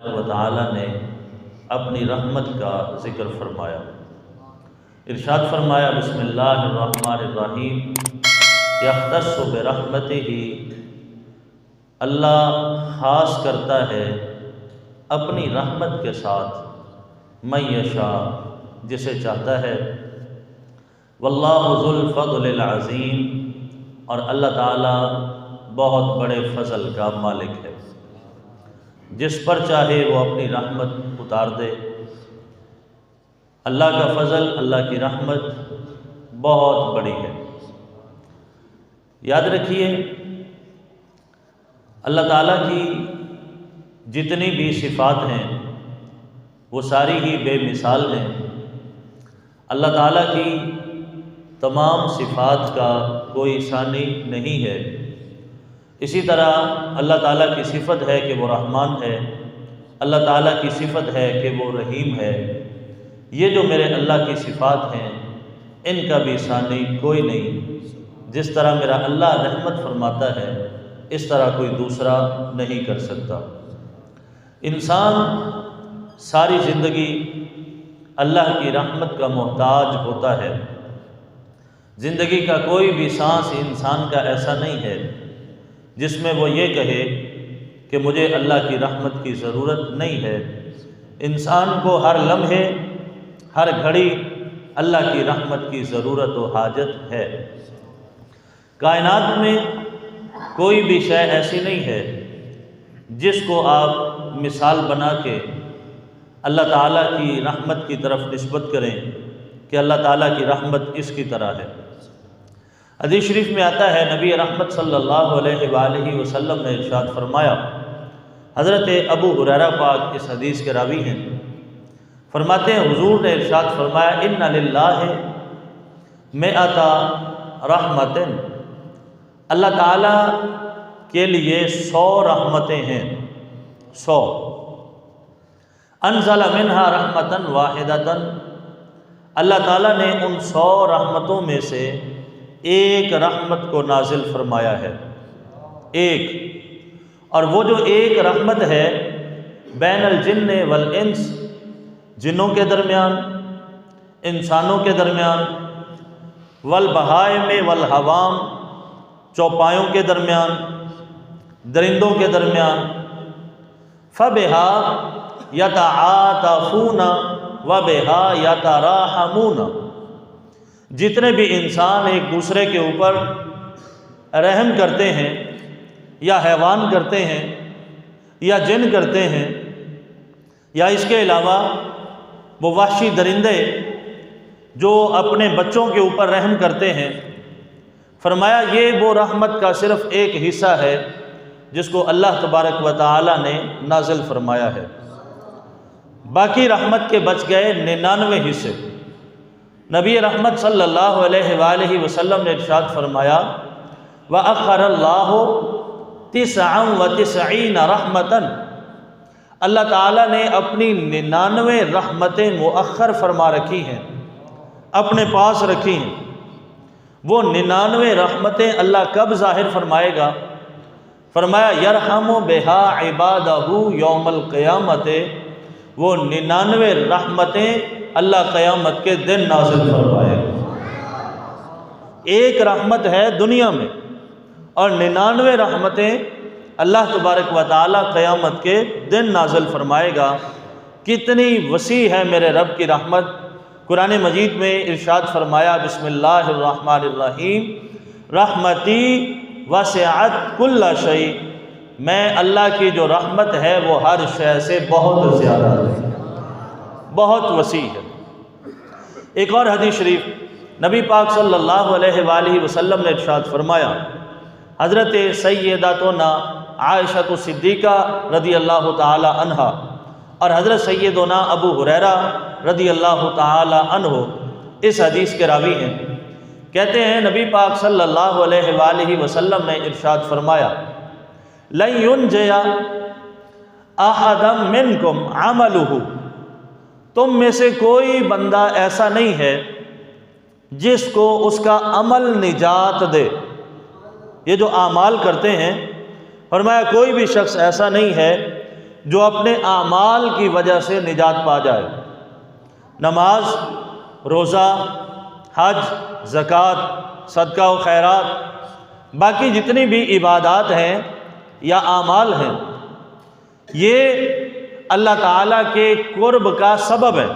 و تعالی نے اپنی رحمت کا ذکر فرمایا۔ ارشاد فرمایا بسم اللہ الرحمن الرحیم یختص برحمتہ، اللہ خاص کرتا ہے اپنی رحمت کے ساتھ من یشاء، جسے چاہتا ہے، واللہ ذو الفضل العظیم، اور اللہ تعالیٰ بہت بڑے فضل کا مالک ہے، جس پر چاہے وہ اپنی رحمت اتار دے۔ اللہ کا فضل، اللہ کی رحمت بہت بڑی ہے۔ یاد رکھیے اللہ تعالیٰ کی جتنی بھی صفات ہیں وہ ساری ہی بے مثال ہیں۔ اللہ تعالیٰ کی تمام صفات کا کوئی ثانی نہیں ہے۔ اسی طرح اللہ تعالیٰ کی صفت ہے کہ وہ رحمان ہے، اللہ تعالیٰ کی صفت ہے کہ وہ رحیم ہے۔ یہ جو میرے اللہ کی صفات ہیں ان کا بھی ثانی کوئی نہیں۔ جس طرح میرا اللہ رحمت فرماتا ہے اس طرح کوئی دوسرا نہیں کر سکتا۔ انسان ساری زندگی اللہ کی رحمت کا محتاج ہوتا ہے۔ زندگی کا کوئی بھی سانس انسان کا ایسا نہیں ہے جس میں وہ یہ کہے کہ مجھے اللہ کی رحمت کی ضرورت نہیں ہے۔ انسان کو ہر لمحے، ہر گھڑی اللہ کی رحمت کی ضرورت و حاجت ہے۔ کائنات میں کوئی بھی شے ایسی نہیں ہے جس کو آپ مثال بنا کے اللہ تعالیٰ کی رحمت کی طرف نسبت کریں کہ اللہ تعالیٰ کی رحمت اس کی طرح ہے۔ حدیث شریف میں آتا ہے نبی رحمت صلی اللہ علیہ وآلہ وسلم نے ارشاد فرمایا، حضرت ابو ہریرہ پاک اس حدیث کے راوی ہیں، فرماتے ہیں حضور نے ارشاد فرمایا ان للہ مئۃ رحمت، اللہ تعالیٰ کے لیے 100 رحمتیں ہیں، 100۔ انزل منہا رحمتا واحدتا، اللہ تعالیٰ نے ان 100 رحمتوں میں سے ایک رحمت کو نازل فرمایا ہے، ایک، اور وہ جو ایک رحمت ہے بین الجن والانس، جنوں کے درمیان، انسانوں کے درمیان، والبہائم والحوام، چوپایوں کے درمیان، درندوں کے درمیان، فَبِهَا يَتَعَاطَفُونَ وَبِهَا يَتَرَاحَمُونَ، جتنے بھی انسان ایک دوسرے کے اوپر رحم کرتے ہیں، یا حیوان کرتے ہیں، یا جن کرتے ہیں، یا اس کے علاوہ وہ وحشی درندے جو اپنے بچوں کے اوپر رحم کرتے ہیں، فرمایا یہ وہ رحمت کا صرف ایک حصہ ہے جس کو اللہ تبارک و تعالی نے نازل فرمایا ہے۔ باقی رحمت کے بچ گئے 99 حصے۔ نبی رحمت صلی اللہ علیہ وآلہ وسلم نے ارشاد فرمایا وَأَخَّرَ اللَّهُ 99 رحمتاً، اللہ تعالیٰ نے اپنی 99 رحمتیں مؤخر فرما رکھی ہیں، اپنے پاس رکھی ہیں۔ وہ 99 رحمتیں اللہ کب ظاہر فرمائے گا؟ فرمایا یرحم بہا عبادہ یوم القیامت، وہ 99 رحمتیں اللہ قیامت کے دن نازل فرمائے گا۔ ایک رحمت ہے دنیا میں اور 99 رحمتیں اللہ تبارک و تعالی قیامت کے دن نازل فرمائے گا۔ کتنی وسیع ہے میرے رب کی رحمت۔ قرآن مجید میں ارشاد فرمایا بسم اللہ الرحمن الرحیم رحمتی وسعت کل شیء، میں اللہ کی جو رحمت ہے وہ ہر شے سے بہت زیادہ ہے، بہت وسیع ہے۔ ایک اور حدیث شریف نبی پاک صلی اللہ علیہ وآلہ وسلم نے ارشاد فرمایا، حضرت سیداتنا عائشہ صدیقہ رضی اللہ تعالی عنہا اور حضرت سیدنا ابو ہریرہ رضی اللہ تعالی عنہ اس حدیث کے راوی ہیں، کہتے ہیں نبی پاک صلی اللہ علیہ وآلہ وسلم نے ارشاد فرمایا لَن يُنْجِيَ أَحَدًا مِّنْكُمْ عَمَلُهُ، تم میں سے کوئی بندہ ایسا نہیں ہے جس کو اس کا عمل نجات دے۔ یہ جو اعمال کرتے ہیں، فرمایا کوئی بھی شخص ایسا نہیں ہے جو اپنے اعمال کی وجہ سے نجات پا جائے۔ نماز، روزہ، حج، زکوٰۃ، صدقہ و خیرات، باقی جتنی بھی عبادات ہیں یا اعمال ہیں، یہ اللہ تعالیٰ کے قرب کا سبب ہے۔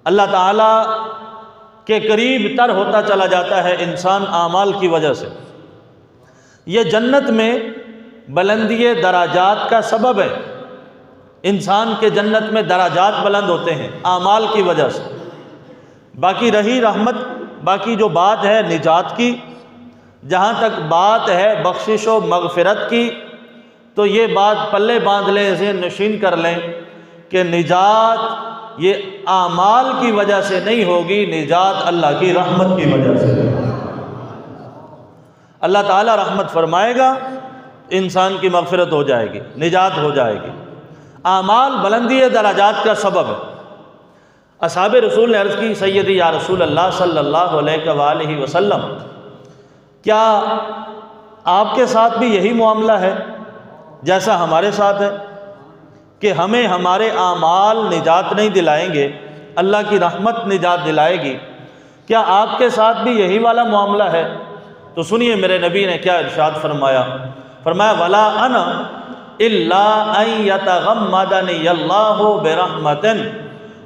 اللہ تعالیٰ کے قریب تر ہوتا چلا جاتا ہے انسان اعمال کی وجہ سے۔ یہ جنت میں بلندی درجات کا سبب ہے۔ انسان کے جنت میں درجات بلند ہوتے ہیں اعمال کی وجہ سے۔ باقی رہی رحمت، باقی جو بات ہے نجات کی، جہاں تک بات ہے بخشش و مغفرت کی، تو یہ بات پلے باندھ لیں، ذہن نشین کر لیں کہ نجات یہ اعمال کی وجہ سے نہیں ہوگی، نجات اللہ کی رحمت کی وجہ سے۔ اللہ تعالیٰ رحمت فرمائے گا، انسان کی مغفرت ہو جائے گی، نجات ہو جائے گی۔ اعمال بلندی درجات کا سبب ہے۔ اصحاب رسول نے عرض کی، سیدی یا رسول اللہ صلی اللہ علیہ وآلہ وسلم، کیا آپ کے ساتھ بھی یہی معاملہ ہے جیسا ہمارے ساتھ ہے کہ ہمیں ہمارے اعمال نجات نہیں دلائیں گے، اللہ کی رحمت نجات دلائے گی؟ کیا آپ کے ساتھ بھی یہی والا معاملہ ہے؟ تو سنیے میرے نبی نے کیا ارشاد فرمایا۔ فرمایا وَلَا أَنَا إِلَّا أَن يَتَغَمَّدَنِيَ اللَّهُ بِرَحْمَةٍ،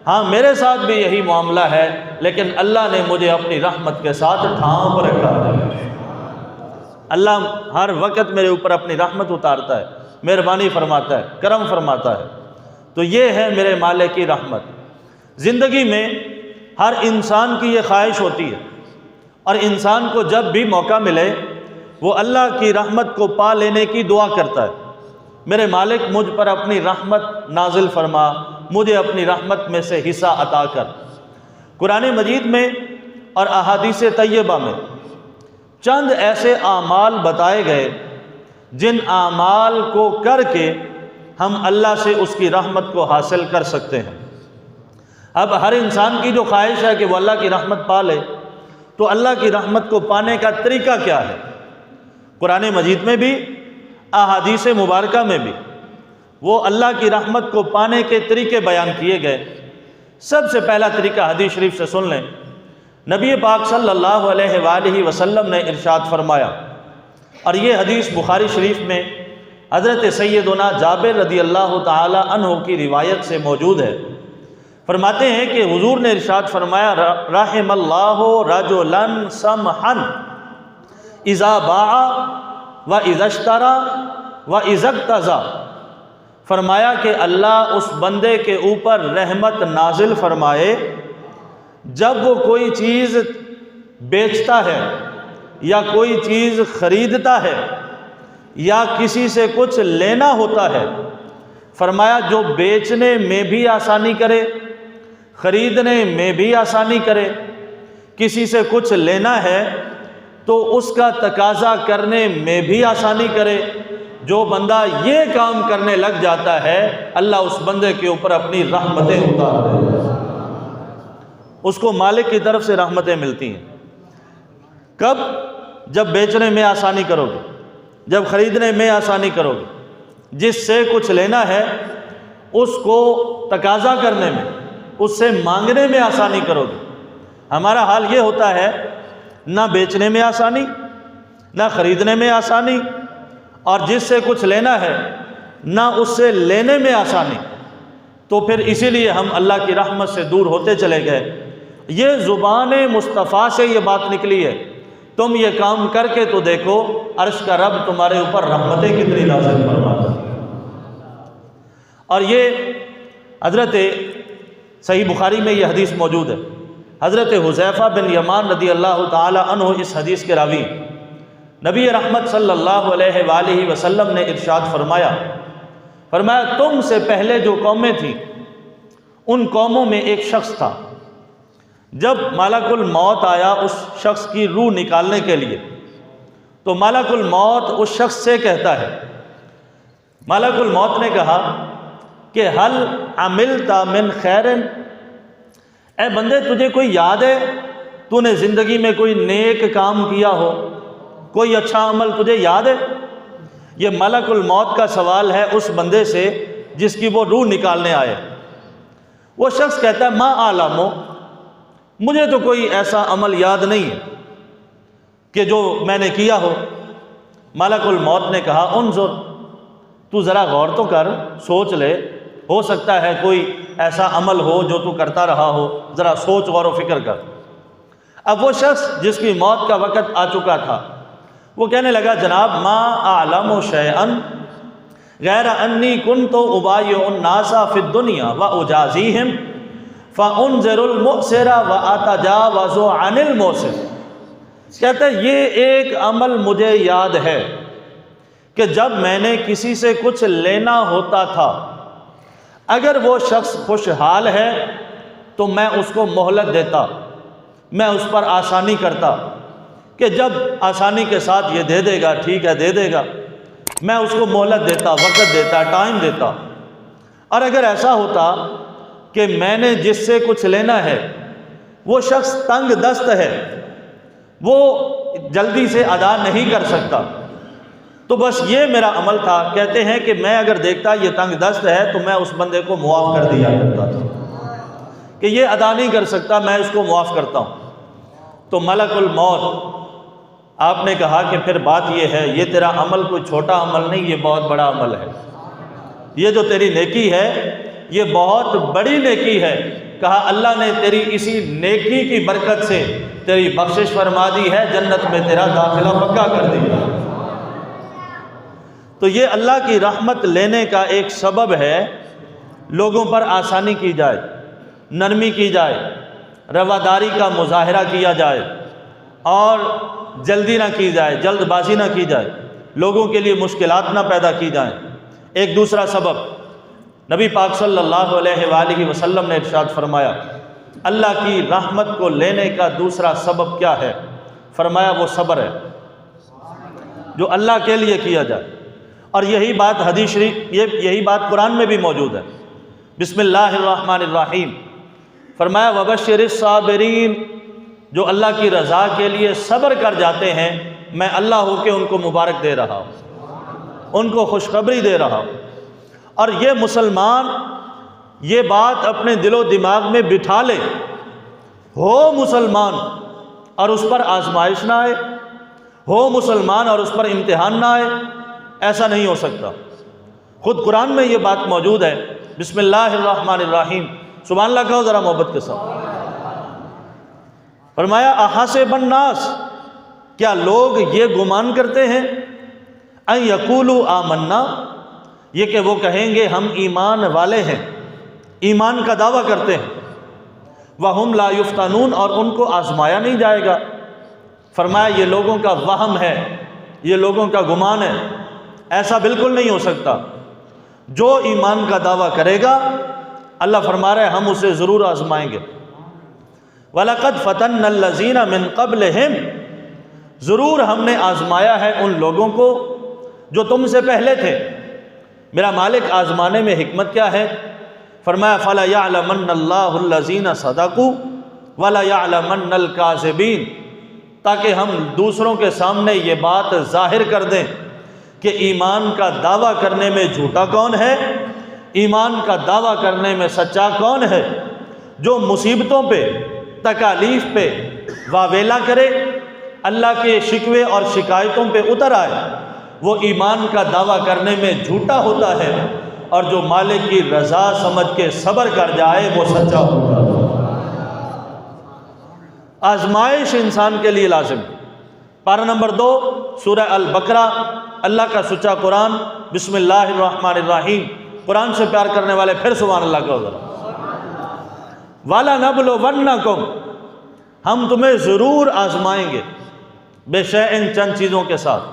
ہاں میرے ساتھ بھی یہی معاملہ ہے، لیکن اللہ نے مجھے اپنی رحمت کے ساتھ ڈھانپ رکھا ہے۔ اللہ ہر وقت میرے اوپر اپنی رحمت اتارتا ہے، مہربانی فرماتا ہے، کرم فرماتا ہے۔ تو یہ ہے میرے مالک کی رحمت۔ زندگی میں ہر انسان کی یہ خواہش ہوتی ہے، اور انسان کو جب بھی موقع ملے وہ اللہ کی رحمت کو پا لینے کی دعا کرتا ہے، میرے مالک مجھ پر اپنی رحمت نازل فرما، مجھے اپنی رحمت میں سے حصہ عطا کر۔ قرآن مجید میں اور احادیث طیبہ میں چند ایسے اعمال بتائے گئے جن اعمال کو کر کے ہم اللہ سے اس کی رحمت کو حاصل کر سکتے ہیں۔ اب ہر انسان کی جو خواہش ہے کہ وہ اللہ کی رحمت پا لے، تو اللہ کی رحمت کو پانے کا طریقہ کیا ہے؟ قرآن مجید میں بھی احادیث مبارکہ میں بھی وہ اللہ کی رحمت کو پانے کے طریقے بیان کیے گئے۔ سب سے پہلا طریقہ حدیث شریف سے سن لیں۔ نبی پاک صلی اللہ علیہ وآلہ وسلم نے ارشاد فرمایا، اور یہ حدیث بخاری شریف میں حضرت سیدنا جابر رضی اللہ تعالی عنہ کی روایت سے موجود ہے۔ فرماتے ہیں کہ حضور نے ارشاد فرمایا، رحم اللہ رجلا سمحا اذا باع واذا اشترى واذا اقتضى، فرمایا کہ اللہ اس بندے کے اوپر رحمت نازل فرمائے جب وہ کوئی چیز بیچتا ہے یا کوئی چیز خریدتا ہے یا کسی سے کچھ لینا ہوتا ہے۔ فرمایا جو بیچنے میں بھی آسانی کرے، خریدنے میں بھی آسانی کرے، کسی سے کچھ لینا ہے تو اس کا تقاضا کرنے میں بھی آسانی کرے، جو بندہ یہ کام کرنے لگ جاتا ہے اللہ اس بندے کے اوپر اپنی رحمتیں اتار دے، اس کو مالک کی طرف سے رحمتیں ملتی ہیں۔ کب؟ جب بیچنے میں آسانی کرو گے، جب خریدنے میں آسانی کرو گے، جس سے کچھ لینا ہے اس کو تقاضا کرنے میں، اس سے مانگنے میں آسانی کرو گے۔ ہمارا حال یہ ہوتا ہے، نہ بیچنے میں آسانی، نہ خریدنے میں آسانی، اور جس سے کچھ لینا ہے نہ اس سے لینے میں آسانی، تو پھر اسی لیے ہم اللہ کی رحمت سے دور ہوتے چلے گئے۔ یہ زبان مصطفیٰ سے یہ بات نکلی ہے، تم یہ کام کر کے تو دیکھو عرش کا رب تمہارے اوپر رحمتیں کتنی نازل فرماتا ہے۔ اور یہ حضرت صحیح بخاری میں یہ حدیث موجود ہے۔ حضرت حذیفہ بن یمان رضی اللہ تعالی عنہ اس حدیث کے راوی، نبی رحمت صلی اللہ علیہ وآلہ وسلم نے ارشاد فرمایا، تم سے پہلے جو قومیں تھیں ان قوموں میں ایک شخص تھا، جب ملک الموت آیا اس شخص کی روح نکالنے کے لیے، تو ملک الموت اس شخص سے کہتا ہے، ملک الموت نے کہا کہ حل عملت من خیر، اے بندے تجھے کوئی یاد ہے تو نے زندگی میں کوئی نیک کام کیا ہو، کوئی اچھا عمل تجھے یاد ہے؟ یہ ملک الموت کا سوال ہے اس بندے سے جس کی وہ روح نکالنے آئے۔ وہ شخص کہتا ہے ما اعلمو، مجھے تو کوئی ایسا عمل یاد نہیں ہے کہ جو میں نے کیا ہو۔ ملک الموت نے کہا انظر، تو ذرا غور تو کر، سوچ لے، ہو سکتا ہے کوئی ایسا عمل ہو جو تو کرتا رہا ہو، ذرا سوچ، غور و فکر کر۔ اب وہ شخص جس کی موت کا وقت آ چکا تھا وہ کہنے لگا جناب ما اعلم شیئا غیر انی کنت ابایع الناس فی الدنیا واجازیہم فانذر المؤسر واتجاوز عن المؤسر۔ کہتے ہیں یہ ایک عمل مجھے یاد ہے کہ جب میں نے کسی سے کچھ لینا ہوتا تھا، اگر وہ شخص خوشحال ہے تو میں اس کو مہلت دیتا، میں اس پر آسانی کرتا کہ جب آسانی کے ساتھ یہ دے دے گا ٹھیک ہے دے دے گا، میں اس کو مہلت دیتا، وقت دیتا، ٹائم دیتا۔ اور اگر ایسا ہوتا کہ میں نے جس سے کچھ لینا ہے وہ شخص تنگ دست ہے، وہ جلدی سے ادا نہیں کر سکتا، تو بس یہ میرا عمل تھا۔ کہتے ہیں کہ میں اگر دیکھتا یہ تنگ دست ہے تو میں اس بندے کو معاف کر دیا کرتا تھا کہ یہ ادا نہیں کر سکتا، میں اس کو معاف کرتا ہوں۔ تو ملک الموت آپ نے کہا کہ پھر بات یہ ہے، یہ تیرا عمل کوئی چھوٹا عمل نہیں، یہ بہت بڑا عمل ہے، یہ جو تیری نیکی ہے یہ بہت بڑی نیکی ہے۔ کہا اللہ نے تیری اسی نیکی کی برکت سے تیری بخشش فرما دی ہے، جنت میں تیرا داخلہ پکا کر دیا۔ تو یہ اللہ کی رحمت لینے کا ایک سبب ہے، لوگوں پر آسانی کی جائے، نرمی کی جائے، رواداری کا مظاہرہ کیا جائے اور جلدی نہ کی جائے، جلد بازی نہ کی جائے، لوگوں کے لیے مشکلات نہ پیدا کی جائیں۔ ایک دوسرا سبب نبی پاک صلی اللہ علیہ وآلہ وسلم نے ارشاد فرمایا اللہ کی رحمت کو لینے کا دوسرا سبب کیا ہے؟ فرمایا وہ صبر ہے جو اللہ کے لیے کیا جائے۔ اور یہی بات حدیث شریف، یہی بات قرآن میں بھی موجود ہے۔ بسم اللہ الرحمن الرحیم فرمایا وبشر الصابرین، جو اللہ کی رضا کے لیے صبر کر جاتے ہیں میں اللہ ہو کے ان کو مبارک دے رہا ہوں، ان کو خوشخبری دے رہا ہوں۔ اور یہ مسلمان یہ بات اپنے دل و دماغ میں بٹھا لے، ہو مسلمان اور اس پر آزمائش نہ آئے، ہو مسلمان اور اس پر امتحان نہ آئے، ایسا نہیں ہو سکتا۔ خود قرآن میں یہ بات موجود ہے۔ بسم اللہ الرحمن الرحیم، سبحان اللہ کہو ذرا محبت کے ساتھ۔ فرمایا احسب الناس، کیا لوگ یہ گمان کرتے ہیں ان یقولوا آمنا، یہ کہ وہ کہیں گے ہم ایمان والے ہیں، ایمان کا دعویٰ کرتے ہیں، وَهُمْ لَا يُفْتَنُونَ، اور ان کو آزمایا نہیں جائے گا۔ فرمایا یہ لوگوں کا وہم ہے، یہ لوگوں کا گمان ہے، ایسا بالکل نہیں ہو سکتا۔ جو ایمان کا دعویٰ کرے گا اللہ فرما رہے ہم اسے ضرور آزمائیں گے۔ وَلَقَدْ فَتَنَّ الَّذِينَ مِن قَبْلِهِمْ، ضرور ہم نے آزمایا ہے ان لوگوں کو جو تم سے پہلے تھے۔ میرا مالک آزمانے میں حکمت کیا ہے؟ فرمایا فَلَيَعْلَمَنَّ اللَّهُ الَّذِينَ صَدَقُوا وَلَيَعْلَمَنَّ الْكَاذِبِينَ، تاکہ ہم دوسروں کے سامنے یہ بات ظاہر کر دیں کہ ایمان کا دعویٰ کرنے میں جھوٹا کون ہے، ایمان کا دعویٰ کرنے میں سچا کون ہے۔ جو مصیبتوں پہ، تکالیف پہ واویلا کرے، اللہ کے شکوے اور شکایتوں پہ اتر آئے، وہ ایمان کا دعویٰ کرنے میں جھوٹا ہوتا ہے، اور جو مالک کی رضا سمجھ کے صبر کر جائے وہ سچا ہوگا۔ آزمائش انسان کے لیے لازم۔ پارہ نمبر 2 سورہ البقرہ، اللہ کا سچا قرآن، بسم اللہ الرحمن الرحیم۔ قرآن سے پیار کرنے والے پھر سبحان اللہ کا ذرا۔ وَلَنَبْلُوَنَّكُمْ، ہم تمہیں ضرور آزمائیں گے، بے شیء چند چیزوں کے ساتھ،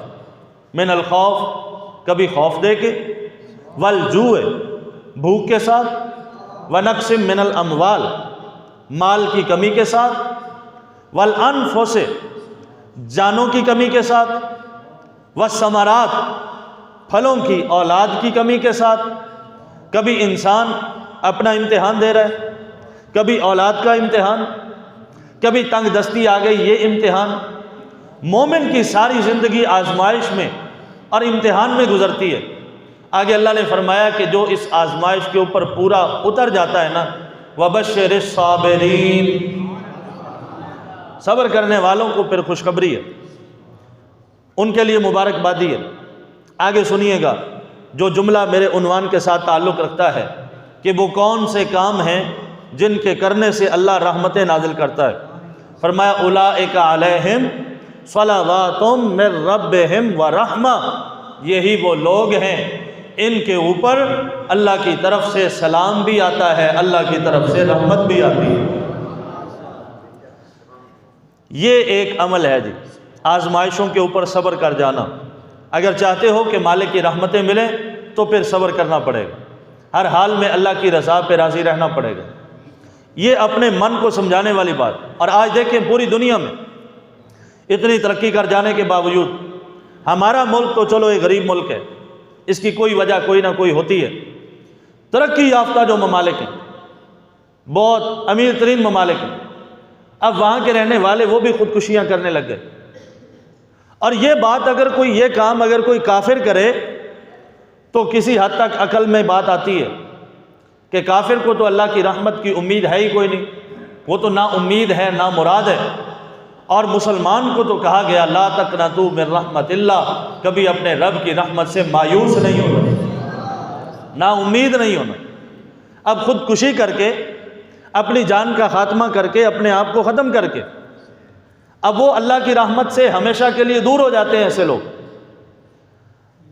من الخوف، کبھی خوف دے کے، والجوع، بھوک کے ساتھ، ونقص من الاموال، مال کی کمی کے ساتھ، والانفس، جانوں کی کمی کے ساتھ، والثمرات، پھلوں کی، اولاد کی کمی کے ساتھ۔ کبھی انسان اپنا امتحان دے رہا ہے، کبھی اولاد کا امتحان، کبھی تنگ دستی آ گئی، یہ امتحان۔ مومن کی ساری زندگی آزمائش میں اور امتحان میں گزرتی ہے۔ آگے اللہ نے فرمایا کہ جو اس آزمائش کے اوپر پورا اتر جاتا ہے نا، وَبَشِّرِ الصَّابِرِينَ، صبر کرنے والوں کو پھر خوشخبری ہے، ان کے لیے مبارکبادی ہے۔ آگے سنیے گا جو جملہ میرے عنوان کے ساتھ تعلق رکھتا ہے کہ وہ کون سے کام ہیں جن کے کرنے سے اللہ رحمتیں نازل کرتا ہے۔ فرمایا اولئک علیہم صلوات من ربہم ورحمہ، یہی وہ لوگ ہیں ان کے اوپر اللہ کی طرف سے سلام بھی آتا ہے، اللہ کی طرف سے رحمت بھی آتی ہے۔ یہ ایک عمل ہے جی، آزمائشوں کے اوپر صبر کر جانا۔ اگر چاہتے ہو کہ مالک کی رحمتیں ملیں تو پھر صبر کرنا پڑے گا، ہر حال میں اللہ کی رضا پہ راضی رہنا پڑے گا۔ یہ اپنے من کو سمجھانے والی بات۔ اور آج دیکھیں پوری دنیا میں اتنی ترقی کر جانے کے باوجود ہمارا ملک تو چلو ایک غریب ملک ہے، اس کی کوئی وجہ کوئی نہ کوئی ہوتی ہے۔ ترقی یافتہ جو ممالک ہیں، بہت امیر ترین ممالک ہیں، اب وہاں کے رہنے والے وہ بھی خودکشیاں کرنے لگ گئے۔ اور یہ بات اگر کوئی یہ کام اگر کوئی کافر کرے تو کسی حد تک عقل میں بات آتی ہے کہ کافر کو تو اللہ کی رحمت کی امید ہے ہی کوئی نہیں، وہ تو نا امید ہے، نا مراد ہے۔ اور مسلمان کو تو کہا گیا لا تقنطوا من رحمت اللہ، کبھی اپنے رب کی رحمت سے مایوس نہیں ہونا، نا امید نہیں ہونا۔ اب خودکشی کر کے، اپنی جان کا خاتمہ کر کے، اپنے آپ کو ختم کر کے، اب وہ اللہ کی رحمت سے ہمیشہ کے لیے دور ہو جاتے ہیں ایسے لوگ۔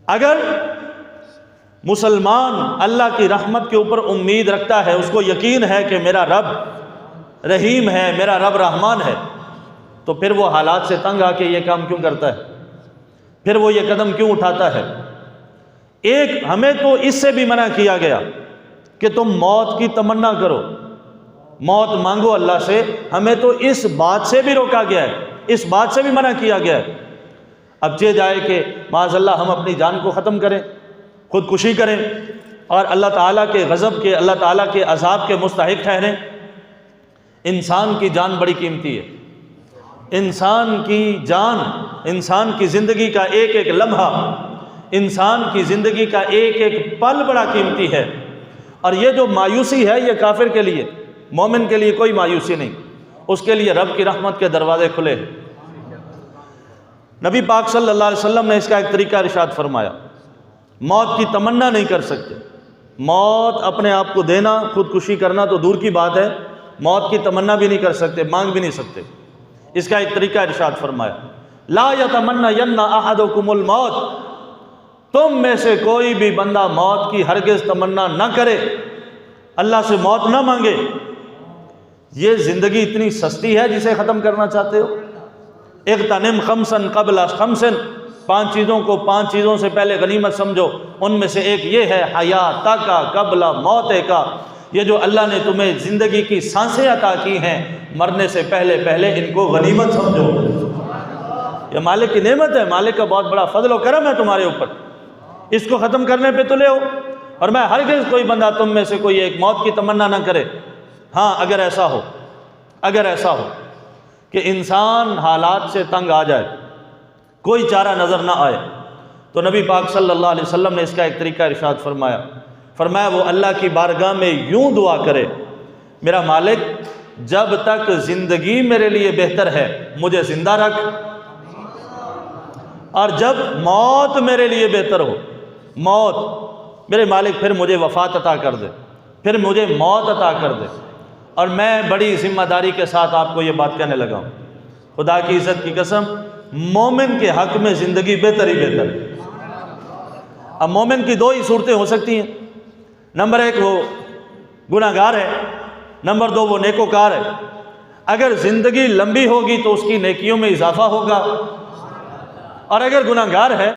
اگر مسلمان اللہ کی رحمت کے اوپر امید رکھتا ہے، اس کو یقین ہے کہ میرا رب رحیم ہے، میرا رب رحمان ہے، تو پھر وہ حالات سے تنگ آ کے یہ کام کیوں کرتا ہے؟ پھر وہ یہ قدم کیوں اٹھاتا ہے؟ ایک ہمیں تو اس سے بھی منع کیا گیا کہ تم موت کی تمنا کرو، موت مانگو اللہ سے، ہمیں تو اس بات سے بھی روکا گیا ہے، اس بات سے بھی منع کیا گیا ہے۔ اب چہ جائے کہ معاذ اللہ ہم اپنی جان کو ختم کریں، خودکشی کریں اور اللہ تعالیٰ کے غضب کے، اللہ تعالیٰ کے عذاب کے مستحق ٹھہریں۔ انسان کی جان بڑی قیمتی ہے، انسان کی جان، انسان کی زندگی کا ایک ایک لمحہ، انسان کی زندگی کا ایک ایک پل بڑا قیمتی ہے۔ اور یہ جو مایوسی ہے یہ کافر کے لیے، مومن کے لیے کوئی مایوسی نہیں، اس کے لیے رب کی رحمت کے دروازے کھلے ہیں۔ نبی پاک صلی اللہ علیہ وسلم نے اس کا ایک طریقہ ارشاد فرمایا، موت کی تمنا نہیں کر سکتے، موت اپنے آپ کو دینا، خودکشی کرنا تو دور کی بات ہے، موت کی تمنا بھی نہیں کر سکتے، مانگ بھی نہیں سکتے۔ اس کا ایک طریقہ ارشاد فرمایا، لا یتمنین احدکم الموت، تم میں سے کوئی بھی بندہ موت کی ہرگز تمنا نہ کرے، اللہ سے موت نہ مانگے۔ یہ زندگی اتنی سستی ہے جسے ختم کرنا چاہتے ہو؟ اغتنم خمسا قبل خمس، 5 چیزوں کو 5 چیزوں سے پہلے غنیمت سمجھو، ان میں سے ایک یہ ہے حیاتک قبل موتک، یہ جو اللہ نے تمہیں زندگی کی سانسیں عطا کی ہیں، مرنے سے پہلے پہلے ان کو غنیمت سمجھو۔ یہ مالک کی نعمت ہے، مالک کا بہت بڑا فضل و کرم ہے تمہارے اوپر، اس کو ختم کرنے پہ تلے ہو۔ اور میں ہرگز کوئی بندہ تم میں سے کوئی ایک موت کی تمنا نہ کرے۔ ہاں اگر ایسا ہو کہ انسان حالات سے تنگ آ جائے، کوئی چارہ نظر نہ آئے، تو نبی پاک صلی اللہ علیہ وسلم نے اس کا ایک طریقہ ارشاد فرمایا وہ اللہ کی بارگاہ میں یوں دعا کرے، میرا مالک جب تک زندگی میرے لیے بہتر ہے مجھے زندہ رکھ، اور جب موت میرے لیے بہتر ہو، موت میرے مالک پھر مجھے وفات عطا کر دے، پھر مجھے موت عطا کر دے۔ اور میں بڑی ذمہ داری کے ساتھ آپ کو یہ بات کہنے لگا ہوں، خدا کی عزت کی قسم، مومن کے حق میں زندگی بہتر ہی بہتر ہے۔ اب مومن کی 2 ہی صورتیں ہو سکتی ہیں، نمبر 1 وہ گناہ گار ہے، نمبر 2 وہ نیکوکار ہے۔ اگر زندگی لمبی ہوگی تو اس کی نیکیوں میں اضافہ ہوگا، اور اگر گناہ گار ہے